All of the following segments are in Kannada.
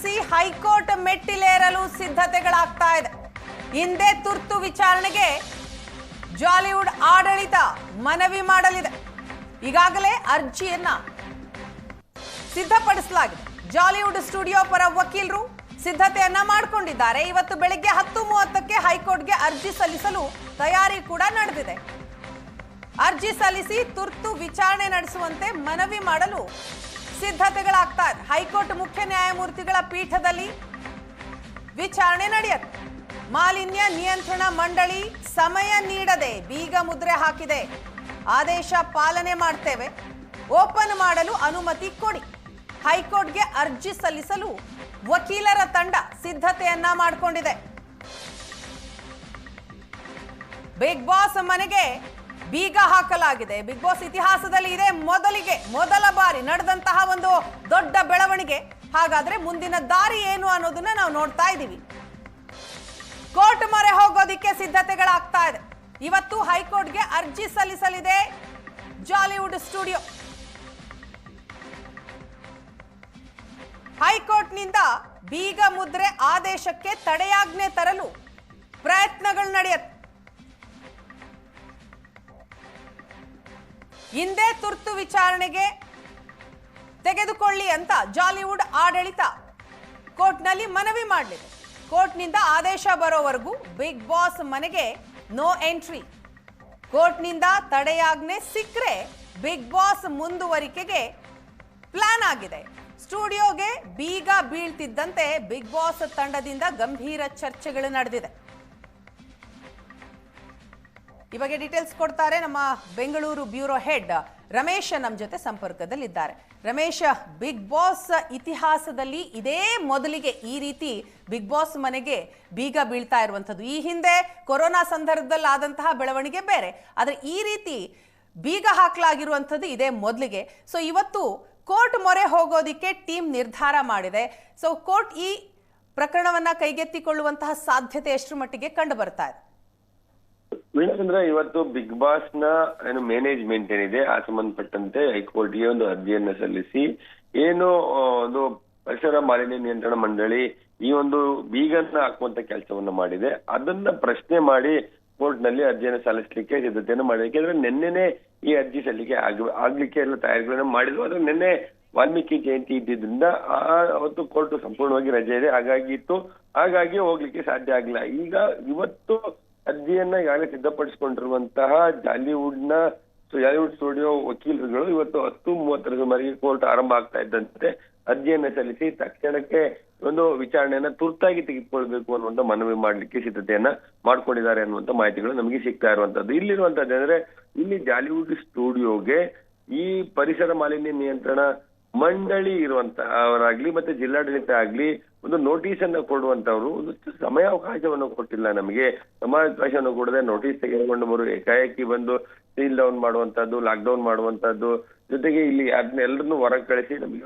ಸಲ್ಲಿಸಿ ಹೈಕೋರ್ಟ್ ಮೆಟ್ಟಿಲೇರಲು ಸಿದ್ಧತೆಗಳಾಗ್ತಾ ಇದೆ. ಹಿಂದೆ ತುರ್ತು ವಿಚಾರಣೆಗೆ ಜಾಲಿವುಡ್ ಆಡಳಿತ ಮನವಿ ಮಾಡಲಿದೆ. ಈಗಾಗಲೇ ಅರ್ಜಿಯನ್ನ ಸಿದ್ಧಪಡಿಸಲಾಗಿದೆ. ಜಾಲಿವುಡ್ ಸ್ಟುಡಿಯೋ ಪರ ವಕೀಲರು ಸಿದ್ಧತೆಯನ್ನ ಮಾಡಿಕೊಂಡಿದ್ದಾರೆ. ಇವತ್ತು ಬೆಳಿಗ್ಗೆ 10:30ಕ್ಕೆ ಹೈಕೋರ್ಟ್ಗೆ ಅರ್ಜಿ ಸಲ್ಲಿಸಲು ತಯಾರಿ ಕೂಡ ನಡೆದಿದೆ. ಅರ್ಜಿ ಸಲ್ಲಿಸಿ ತುರ್ತು ವಿಚಾರಣೆ ನಡೆಸುವಂತೆ ಮನವಿ ಮಾಡಲು ಸಿದ್ಧತೆಗಳಾಗ್ತಾ ಇದೆ. ಹೈಕೋರ್ಟ್ ಮುಖ್ಯ ನ್ಯಾಯಮೂರ್ತಿಗಳ ಪೀಠದಲ್ಲಿ ವಿಚಾರಣೆ ನಡೆಯುತ್ತೆ. ಮಾಲಿನ್ಯ ನಿಯಂತ್ರಣ ಮಂಡಳಿ ಸಮಯ ನೀಡದೆ ಬೀಗ ಮುದ್ರೆ ಹಾಕಿದೆ. ಆದೇಶ ಪಾಲನೆ ಮಾಡ್ತೇವೆ, ಓಪನ್ ಮಾಡಲು ಅನುಮತಿ ಕೊಡಿ. ಹೈಕೋರ್ಟ್ಗೆ ಅರ್ಜಿ ಸಲ್ಲಿಸಲು ವಕೀಲರ ತಂಡ ಸಿದ್ಧತೆಯನ್ನ ಮಾಡಿಕೊಂಡಿದೆ. ಬಿಗ್ ಬಾಸ್ ಮನೆಗೆ ಬೀಗ ಹಾಕಲಾಗಿದೆ. ಬಿಗ್ ಬಾಸ್ ಇತಿಹಾಸದಲ್ಲಿ ಇದೇ ಮೊದಲ ಬಾರಿ ನಡೆದಂತಹ ಒಂದು ದೊಡ್ಡ ಬೆಳವಣಿಗೆ. ಹಾಗಾದ್ರೆ ಮುಂದಿನ ದಾರಿ ಏನು ಅನ್ನೋದನ್ನ ನಾವು ನೋಡ್ತಾ ಇದ್ದೀವಿ. ಕೋರ್ಟ್ ಮೊರೆ ಹೋಗೋದಿಕ್ಕೆ ಸಿದ್ಧತೆಗಳಾಗ್ತಾ ಇದೆ. ಇವತ್ತು ಹೈಕೋರ್ಟ್ಗೆ ಅರ್ಜಿ ಸಲ್ಲಿಸಲಿದೆ ಜಾಲಿವುಡ್ ಸ್ಟುಡಿಯೋ. ಹೈಕೋರ್ಟ್ನಿಂದ ಬೀಗ ಮುದ್ರೆ ಆದೇಶಕ್ಕೆ ತಡೆಯಾಜ್ಞೆ ತರಲು ಪ್ರಯತ್ನಗಳು ನಡೆಯುತ್ತೆ. ಹಿಂದೆ ತುರ್ತು ವಿಚಾರಣೆಗೆ ತೆಗೆದುಕೊಳ್ಳಿ ಅಂತ ಜಾಲಿವುಡ್ ಆಡಳಿತ ಕೋರ್ಟ್ನಲ್ಲಿ ಮನವಿ ಮಾಡಲಿದೆ. ಕೋರ್ಟ್ನಿಂದ ಆದೇಶ ಬರೋವರೆಗೂ ಬಿಗ್ ಬಾಸ್ ಮನೆಗೆ ನೋ ಎಂಟ್ರಿ. ಕೋರ್ಟ್ನಿಂದ ತಡೆಯಾಜ್ಞೆ ಸಿಕ್ಕರೆ ಬಿಗ್ ಬಾಸ್ ಮುಂದುವರಿಕೆಗೆ ಪ್ಲಾನ್ ಆಗಿದೆ. ಸ್ಟುಡಿಯೋಗೆ ಬೀಗ ಬೀಳ್ತಿದ್ದಂತೆ ಬಿಗ್ ಬಾಸ್ ತಂಡದಿಂದ ಗಂಭೀರ ಚರ್ಚೆಗಳು ನಡೆದಿದೆ. ಈ ಬಗ್ಗೆ ಡೀಟೇಲ್ಸ್ ಕೊಡ್ತಾರೆ ನಮ್ಮ ಬೆಂಗಳೂರು ಬ್ಯೂರೋ ಹೆಡ್ ರಮೇಶ್ ನಮ್ಮ ಜೊತೆ ಸಂಪರ್ಕದಲ್ಲಿದ್ದಾರೆ. ರಮೇಶ್, ಬಿಗ್ ಬಾಸ್ ಇತಿಹಾಸದಲ್ಲಿ ಇದೇ ಮೊದಲಿಗೆ ಈ ರೀತಿ ಬಿಗ್ ಬಾಸ್ ಮನೆಗೆ ಬೀಗ ಬೀಳ್ತಾ ಇರುವಂಥದ್ದು. ಈ ಹಿಂದೆ ಕೊರೋನಾ ಸಂದರ್ಭದಲ್ಲಿ ಆದಂತಹ ಬೆಳವಣಿಗೆ ಬೇರೆ, ಆದರೆ ಈ ರೀತಿ ಬೀಗ ಹಾಕಲಾಗಿರುವಂಥದ್ದು ಇದೇ ಮೊದಲಿಗೆ. ಸೊ ಇವತ್ತು ಕೋರ್ಟ್ ಮೊರೆ ಹೋಗೋದಿಕ್ಕೆ ಟೀಮ್ ನಿರ್ಧಾರ ಮಾಡಿದೆ. ಸೊ ಕೋರ್ಟ್ ಈ ಪ್ರಕರಣವನ್ನ ಕೈಗೆತ್ತಿಕೊಳ್ಳುವಂತಹ ಸಾಧ್ಯತೆ ಎಷ್ಟರ ಮಟ್ಟಿಗೆ ಕಂಡು ಬರ್ತಾ ಇದೆ? ವೀಣಾಚಂದ್ರ, ಇವತ್ತು ಬಿಗ್ ಬಾಸ್ ನ ಏನು ಮ್ಯಾನೇಜ್ಮೆಂಟ್ ಏನಿದೆ ಆ ಸಂಬಂಧಪಟ್ಟಂತೆ ಹೈಕೋರ್ಟ್ಗೆ ಒಂದು ಅರ್ಜಿಯನ್ನ ಸಲ್ಲಿಸಿ ಏನು ಒಂದು ಪರಿಸರ ಮಾಲಿನ್ಯ ನಿಯಂತ್ರಣ ಮಂಡಳಿ ಈ ಒಂದು ಬೀಗನ್ನ ಹಾಕುವಂತ ಕೆಲಸವನ್ನ ಮಾಡಿದೆ. ಅದನ್ನ ಪ್ರಶ್ನೆ ಮಾಡಿ ಕೋರ್ಟ್ ನಲ್ಲಿ ಅರ್ಜಿಯನ್ನು ಸಲ್ಲಿಸಲಿಕ್ಕೆ ಸಿದ್ಧತೆಯನ್ನು ಮಾಡಿದೆ. ಯಾಕೆಂದ್ರೆ ನಿನ್ನೆನೆ ಈ ಅರ್ಜಿ ಸಲ್ಲಿಕೆ ಆಗ್ಲಿಕ್ಕೆ ಎಲ್ಲ ತಯಾರಿಗಳನ್ನ ಮಾಡಿದ್ವು. ಆದ್ರೆ ನಿನ್ನೆ ವಾಲ್ಮೀಕಿ ಜಯಂತಿ ಇದ್ದಿದ್ರಿಂದ ಅವತ್ತು ಕೋರ್ಟ್ ಸಂಪೂರ್ಣವಾಗಿ ರಜೆ ಇದೆ, ಹಾಗಾಗಿ ಹೋಗ್ಲಿಕ್ಕೆ ಸಾಧ್ಯ ಆಗಿಲ್ಲ. ಈಗ ಇವತ್ತು ಅರ್ಜಿಯನ್ನ ಈಗಾಗಲೇ ಸಿದ್ಧಪಡಿಸಿಕೊಂಡಿರುವಂತಹ ಜಾಲಿವುಡ್ ಸ್ಟುಡಿಯೋ ವಕೀಲರುಗಳು ಇವತ್ತು 10:30 ಸುಮಾರಿಗೆ ಕೋರ್ಟ್ ಆರಂಭ ಆಗ್ತಾ ಇದ್ದಂತೆ ಅರ್ಜಿಯನ್ನ ಸಲ್ಲಿಸಿ ತಕ್ಷಣಕ್ಕೆ ಒಂದು ವಿಚಾರಣೆಯನ್ನ ತುರ್ತಾಗಿ ತೆಗೆದುಕೊಳ್ಬೇಕು ಅನ್ನುವಂತ ಮನವಿ ಮಾಡ್ಲಿಕ್ಕೆ ಸಿದ್ಧತೆಯನ್ನ ಮಾಡ್ಕೊಂಡಿದ್ದಾರೆ ಅನ್ನುವಂತ ಮಾಹಿತಿಗಳು ನಮಗೆ ಸಿಗ್ತಾ ಇರುವಂತದ್ದು. ಇಲ್ಲಿರುವಂತದ್ದು ಅಂದ್ರೆ ಇಲ್ಲಿ ಜಾಲಿವುಡ್ ಸ್ಟುಡಿಯೋಗೆ ಈ ಪರಿಸರ ಮಾಲಿನ್ಯ ನಿಯಂತ್ರಣ ಮಂಡಳಿ ಇರುವಂತಹ ಅವರಾಗ್ಲಿ ಮತ್ತೆ ಜಿಲ್ಲಾಡಳಿತ ಆಗ್ಲಿ ಒಂದು ನೋಟಿಸ್ ಅನ್ನ ಕೊಡುವಂತವ್ರು ಒಂದು ಸಮಯಾವಕಾಶವನ್ನು ಕೊಟ್ಟಿಲ್ಲ. ನಮಗೆ ಸಮಯಾವಕಾಶವನ್ನು ಕೊಡದೆ ನೋಟಿಸ್ ತೆಗೆದುಕೊಂಡು ಏಕಾಏಕಿ ಬಂದು ಸೀಲ್ ಡೌನ್ ಮಾಡುವಂತದ್ದು, ಲಾಕ್ ಡೌನ್ ಮಾಡುವಂತದ್ದು, ಜೊತೆಗೆ ಇಲ್ಲಿ ಅದನ್ನೆಲ್ಲರನ್ನು ಹೊರಗೆ ಕಳಿಸಿ ನಮಗೆ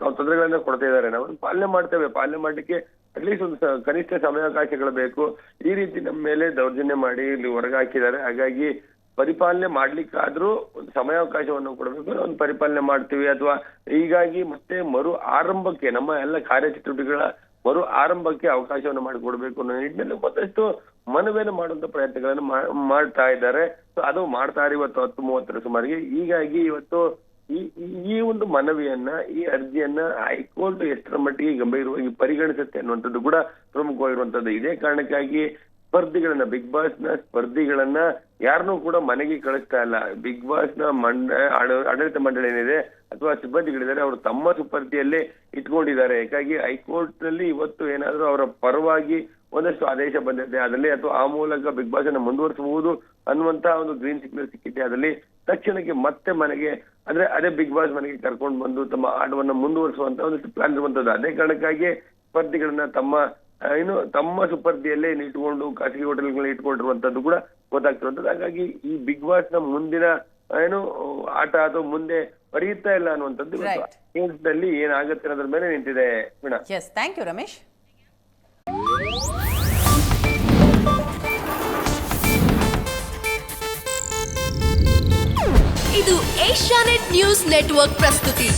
ತೊಂದರೆಗಳನ್ನ ಕೊಡ್ತಾ ಇದ್ದಾರೆ. ನಾವು ಪಾಲನೆ ಮಾಡ್ತೇವೆ, ಪಾಲನೆ ಮಾಡ್ಲಿಕ್ಕೆ ಅಟ್ಲೀಸ್ಟ್ ಒಂದು ಕನಿಷ್ಠ ಸಮಯಾವಕಾಶಗಳು ಬೇಕು. ಈ ರೀತಿ ನಮ್ಮ ಮೇಲೆ ದೌರ್ಜನ್ಯ ಮಾಡಿ ಇಲ್ಲಿ ಹೊರಗೆ ಹಾಕಿದ್ದಾರೆ. ಹಾಗಾಗಿ ಪರಿಪಾಲನೆ ಮಾಡ್ಲಿಕ್ಕಾದ್ರೂ ಒಂದು ಸಮಯಾವಕಾಶವನ್ನು ಕೊಡಬೇಕು, ಒಂದು ಪರಿಪಾಲನೆ ಮಾಡ್ತೀವಿ. ಅಥವಾ ಹೀಗಾಗಿ ಮತ್ತೆ ಮರು ಆರಂಭಕ್ಕೆ ನಮ್ಮ ಎಲ್ಲ ಕಾರ್ಯಚಟುವಟಿಕೆಗಳ ಮರು ಆರಂಭಕ್ಕೆ ಅವಕಾಶವನ್ನು ಮಾಡಿಕೊಡ್ಬೇಕು ಅನ್ನೋ ನಿಟ್ಟಿನಲ್ಲಿ ಮತ್ತಷ್ಟು ಮನವಿಯನ್ನು ಮಾಡುವಂತ ಪ್ರಯತ್ನಗಳನ್ನು ಮಾಡ್ತಾ ಇದ್ದಾರೆ. ಅದು ಮಾಡ್ತಾರೆ ಇವತ್ತು 10:30 ಸುಮಾರಿಗೆ. ಹೀಗಾಗಿ ಇವತ್ತು ಈ ಒಂದು ಮನವಿಯನ್ನ, ಈ ಅರ್ಜಿಯನ್ನ ಹೈಕೋರ್ಟ್ ಎಷ್ಟರ ಮಟ್ಟಿಗೆ ಗಂಭೀರವಾಗಿ ಪರಿಗಣಿಸುತ್ತೆ ಅನ್ನುವಂಥದ್ದು ಕೂಡ ಪ್ರಮುಖವಾಗಿರುವಂತದ್ದು. ಇದೇ ಕಾರಣಕ್ಕಾಗಿ ಸ್ಪರ್ಧಿಗಳನ್ನ, ಬಿಗ್ ಬಾಸ್ ನ ಸ್ಪರ್ಧಿಗಳನ್ನ ಯಾರನ್ನೂ ಕೂಡ ಮನೆಗೆ ಕಳಿಸ್ತಾ ಇಲ್ಲ. ಬಿಗ್ ಬಾಸ್ ನ ಆಡಳಿತ ಮಂಡಳಿ ಏನಿದೆ ಅಥವಾ ಸಿಬ್ಬಂದಿಗಳಿದ್ದಾರೆ, ಅವರು ತಮ್ಮ ಸುಪರ್ದಿಯಲ್ಲೇ ಇಟ್ಕೊಂಡಿದ್ದಾರೆ. ಹೀಗಾಗಿ ಹೈಕೋರ್ಟ್ ನಲ್ಲಿ ಇವತ್ತು ಏನಾದ್ರೂ ಅವರ ಪರವಾಗಿ ಒಂದಷ್ಟು ಆದೇಶ ಬಂದಿದೆ ಅದರಲ್ಲಿ, ಅಥವಾ ಆ ಮೂಲಕ ಬಿಗ್ ಬಾಸ್ ಅನ್ನ ಮುಂದುವರಿಸಬಹುದು ಅನ್ನುವಂತಹ ಒಂದು ಗ್ರೀನ್ ಸಿಗ್ನಲ್ ಸಿಕ್ಕಿದೆ. ಅದರಲ್ಲಿ ತಕ್ಷಣಕ್ಕೆ ಮತ್ತೆ ಮನೆಗೆ ಅಂದ್ರೆ ಅದೇ ಬಿಗ್ ಬಾಸ್ ಮನೆಗೆ ಕರ್ಕೊಂಡು ಬಂದು ತಮ್ಮ ಆಟವನ್ನ ಮುಂದುವರಿಸುವಂತ ಒಂದಷ್ಟು ಪ್ಲಾನ್ ಇರುವಂತದ್ದು. ಅದೇ ಕಾರಣಕ್ಕಾಗಿ ಸ್ಪರ್ಧಿಗಳನ್ನ ತಮ್ಮ ಸುಪರ್ದಿಯಲ್ಲೇ ಇಟ್ಕೊಂಡು ಖಾಸಗಿ ಹೋಟೆಲ್ಗಳನ್ನ ಇಟ್ಕೊಂಡಿರುವಂತದ್ದು ಕೂಡ ಗೊತ್ತಾಗ್ತಿರುವಂತದ್ದು. ಹಾಗಾಗಿ ಈ ಬಿಗ್ ಬಾಸ್ ನ ಮುಂದಿನ ಆಟ ಅಥವಾ ಮುಂದೆ ಬರೆಯುತ್ತಾ ಇಲ್ಲ ಅನ್ನುವಂಥದ್ದು ಕೇಂದ್ರದಲ್ಲಿ ಏನಾಗುತ್ತೆ ಅನ್ನೋದ್ರ ಮೇಲೆ ನಿಂತಿದೆ. Thank you Ramesh. ಇದು ಏಷ್ಯಾನೆಟ್ ನ್ಯೂಸ್ ನೆಟ್ವರ್ಕ್ ಪ್ರಸ್ತುತಿ.